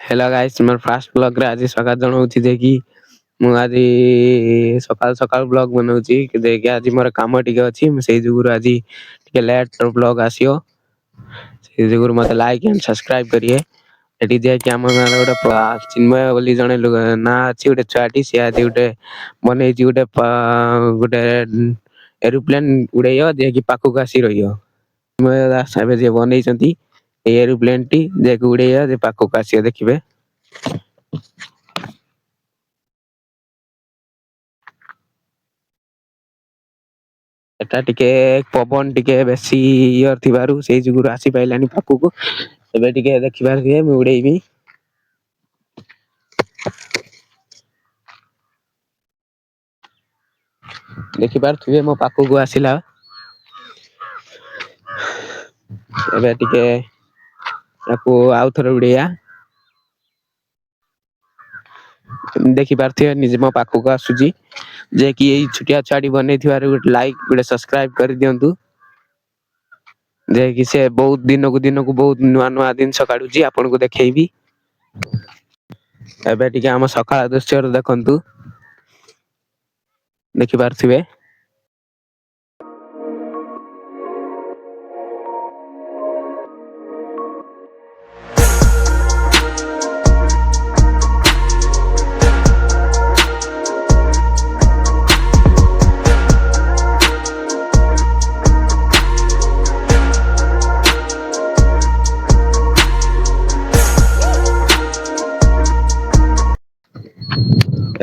Hello guys मोर fast blog रे आज स्वागत जनाऊँ जे कि मु आज सकाल सकाल ब्लॉग बनाऊँची कि आज मोर काम टिके अछि सेई जुगुरु आज टिके लेट ब्लॉग आसियो सेई जुगुरु मते लाइक एंड सब्सक्राइब करिए एटी जे कि हम गोटे चिन्मय बोली जणे ना अछि गोटे छुआटी से आज गोटे बनेइछि गोटे एरोप्लेन उड़ैयो जे कि पाखକୁ आसी रहियो ଏବେ ଯେ ବନେଇଛନ୍ତି ଏ ଏରୋପ୍ଲେନ ଟି ଯେ ଉଡେଇବା ଯେ ପାଖକୁ ଆସିବ ଦେଖିବେ। ଏଟା ଟିକେ ପବନ ଟିକେ ବେଶୀ ଇଏ ଥିବାରୁ ସେଇ ଯୁଗୁରୁ ଆସି ପାଇଲାନି ପାଖକୁ ଏବେ ଟିକେ ଦେଖିପାରୁଥିବେ ମୁଁ ଉଡେଇବି। ଦେଖିପାରୁଥିବେ ମୋ ପାଖକୁ ଆସିଲା। ଏବେ ଟିକେ ତାକୁ ଆଉଥରେ ଉଡେଇବା। ଦେଖିପାରୁଥିବେ ନିଜେ ମୋ ପାଖକୁ ଆସୁଛି। ଯେ କି ଏଇ ଛୋଟିଆ ଛୁଆଟି ବନେଇଥିବାରୁ ଗୋଟେ ଲାଇକ୍ ଗୋଟେ ସବସ୍କ୍ରାଇବ କରିଦିଅନ୍ତୁ। ଯେ କି ସେ ବହୁତ ଦିନକୁ ବହୁତ ନୂଆ ନୂଆ ଜିନିଷ କାଢୁଛି ଆପଣଙ୍କୁ ଦେଖେଇବି। ଏବେ ଟିକେ ଆମ ସକାଳ ଦୃଶ୍ୟରେ ଦେଖନ୍ତୁ। ଦେଖିପାରୁଥିବେ।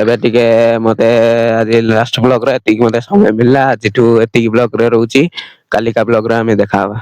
ଏବେ ଟିକେ ମତେ ଆଜି ଲାଷ୍ଟ ବ୍ଲଗରେ ଏତିକି ମତେ ସମୟ ମିଳିଲା ଆଜିଠୁ ଏତିକି ବ୍ଲଗରେ ରହୁଛି କାଲିକା ବ୍ଲଗରେ ଆମେ ଦେଖାହବା।